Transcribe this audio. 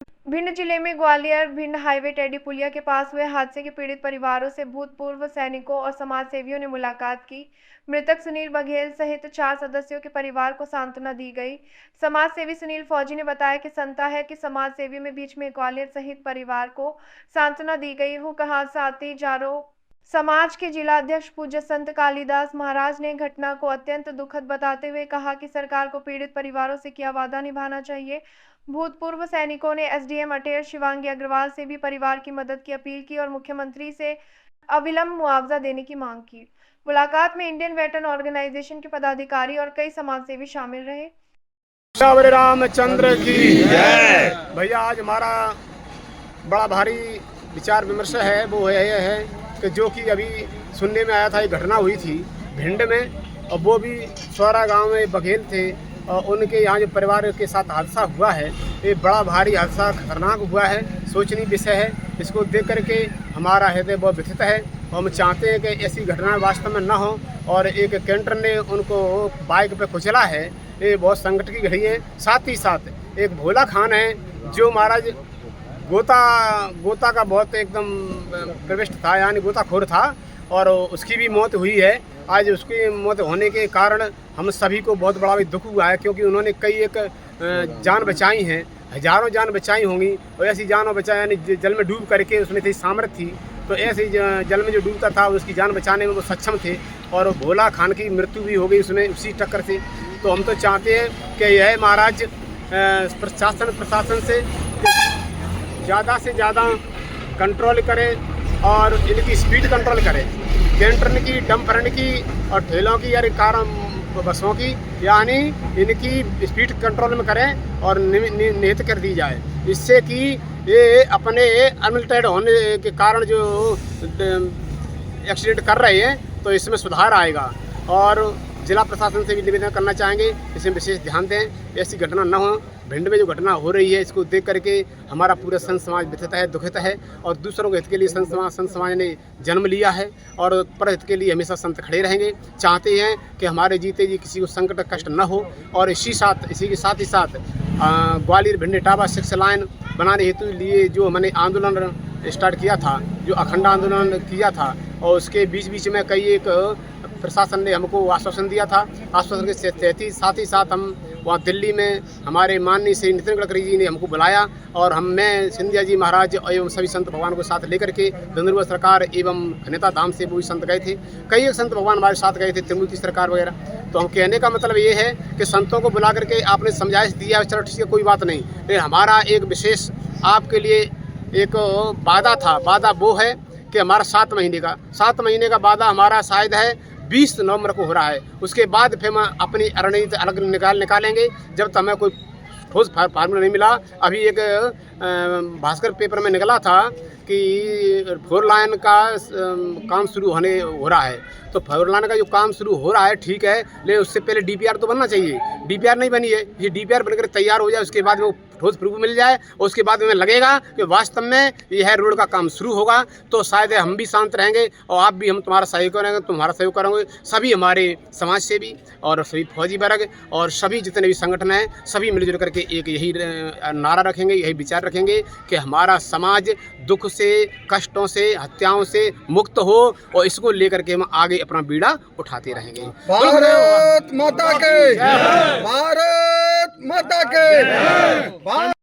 भिंड जिले में Gwalior Bhind highway teddy पुलिया के पास हुए हादसे के पीड़ित परिवारों से भूतपूर्व सैनिकों और समाजसेवियों ने मुलाकात की। मृतक सुनील बघेल सहित 4 सदस्यों के परिवार को सांत्वना दी गई। समाजसेवी सुनील फौजी ने बताया कि संता है कि समाजसेवी में बीच में ग्वालियर सहित परिवार को सांत्वना दी गई हो। कहा साथी जारो समाज के जिला अध्यक्ष पूज्य संत कालीदास महाराज ने घटना को अत्यंत दुखद बताते हुए कहा कि सरकार को पीड़ित परिवारों से किया वादा निभाना चाहिए। भूतपूर्व सैनिकों ने एसडीएम अटेर शिवांगी अग्रवाल से भी परिवार की मदद की अपील की और मुख्यमंत्री से अविलंब मुआवजा देने की मांग की। मुलाकात में इंडियन वेटरन ऑर्गेनाइजेशन के पदाधिकारी और कई समाजसेवी शामिल रहे। श्री रामचंद्र की जय। भैया आज हमारा बड़ा भारी विचार विमर्श है, वो है कि जो कि अभी सुनने में आया था, एक घटना हुई थी भिंड में और वो भी सौरा गांव में बघेल थे और उनके यहाँ जो परिवार के साथ हादसा हुआ है, ये बड़ा भारी हादसा खतरनाक हुआ है, सोचनीय विषय है। इसको देख करके हमारा हृदय बहुत व्यथित है और हम चाहते हैं कि ऐसी घटना वास्तव में न हो। और एक कैंटर ने उनको बाइक पे कुचला है, ये बहुत संकट की घड़ी है। साथ ही साथ एक भोला खान है जो महाराज गोता का बहुत एकदम प्रविष्ट था, यानी गोताखोर था और उसकी भी मौत हुई है। आज उसकी मौत होने के कारण हम सभी को बहुत बड़ा भी दुख हुआ है, क्योंकि उन्होंने कई एक जान बचाई हैं, हजारों जान बचाई होंगी और ऐसी जान बचाई यानी जल में डूब करके उसमें थी सामर्थ्य थी, तो ऐसे जल में जो डूबता था उसकी जान बचाने में वो सक्षम थे और भोला खान की मृत्यु भी हो गई उसमें उसी टक्कर से। तो हम तो चाहते हैं कि यह महाराज प्रशासन से ज़्यादा से ज़्यादा कंट्रोल करें और इनकी स्पीड कंट्रोल करें, कैंटर की, डंपर की और ठेलों की या कार बसों की, यानी इनकी स्पीड कंट्रोल में करें और नियत कर दी जाए, इससे कि ये अपने अनलिमिटेड होने के कारण जो एक्सीडेंट कर रहे हैं तो इसमें सुधार आएगा। और जिला प्रशासन से भी निवेदन करना चाहेंगे इसमें विशेष ध्यान दें, ऐसी घटना न हो। भिंड में जो घटना हो रही है इसको देख करके हमारा पूरा संत समाज व्यथित है, दुखित है और दूसरों के हित के लिए संत समाज ने जन्म लिया है और परहित के लिए हमेशा संत खड़े रहेंगे। चाहते हैं कि हमारे जीते जी किसी को संकट कष्ट न हो। और इसी के साथ ही साथ ग्वालियर भिंड इटावा 6 लाइन बनाने हेतु लिए जो मैंने आंदोलन स्टार्ट किया था, जो अखंड आंदोलन किया था, और उसके बीच में कई एक प्रशासन ने हमको आश्वासन दिया था। आश्वासन के साथ ही साथ हम वहाँ दिल्ली में हमारे माननीय श्री नितिन गडकरी जी ने हमको बुलाया और मैं सिंधिया जी महाराज एवं सभी संत भगवान को साथ लेकर के धनुर्वा सरकार एवं खनेता धाम से वो संत गए थे। कई एक संत भगवान हमारे साथ गए थे, त्रिमूर्ति सरकार वगैरह। तो हम कहने का मतलब ये है कि संतों को बुला करके आपने समझाइश दिया, चलो ठीक है कोई बात नहीं, लेकिन हमारा एक विशेष आपके लिए एक वादा था। वादा वो है कि हमारा 7 महीने का वादा हमारा शायद है 20 नवंबर को हो रहा है। उसके बाद फिर हम अपनी रणनीति अलग निकालेंगे जब तक हमें कोई ठोस फार्मूला नहीं मिला। अभी एक भास्कर पेपर में निकला था कि 4 लाइन का काम शुरू हो रहा है, तो 4 लाइन का जो काम शुरू हो रहा है ठीक है, लेकिन उससे पहले डीपीआर तो बनना चाहिए। डीपीआर नहीं बनी है, ये डीपीआर बनकर तैयार हो जाए, उसके बाद वो ठोस प्रूफ मिल जाए और उसके बाद में लगेगा कि वास्तव में यह रोड का काम शुरू होगा, तो शायद हम भी शांत रहेंगे और आप भी, हम तुम्हारा सहयोग करेंगे, तुम्हारा सहयोग करेंगे। सभी हमारे समाज सेवी और सभी फौजी वर्ग और सभी जितने भी संगठन हैं, सभी मिलजुल करके एक यही नारा रखेंगे, यही विचार रखेंगे कि हमारा समाज दुख से, कष्टों से, हत्याओं से मुक्त हो और इसको लेकर के हम आगे अपना बीड़ा उठाते रहेंगे। भारत माता के, भारत माता के।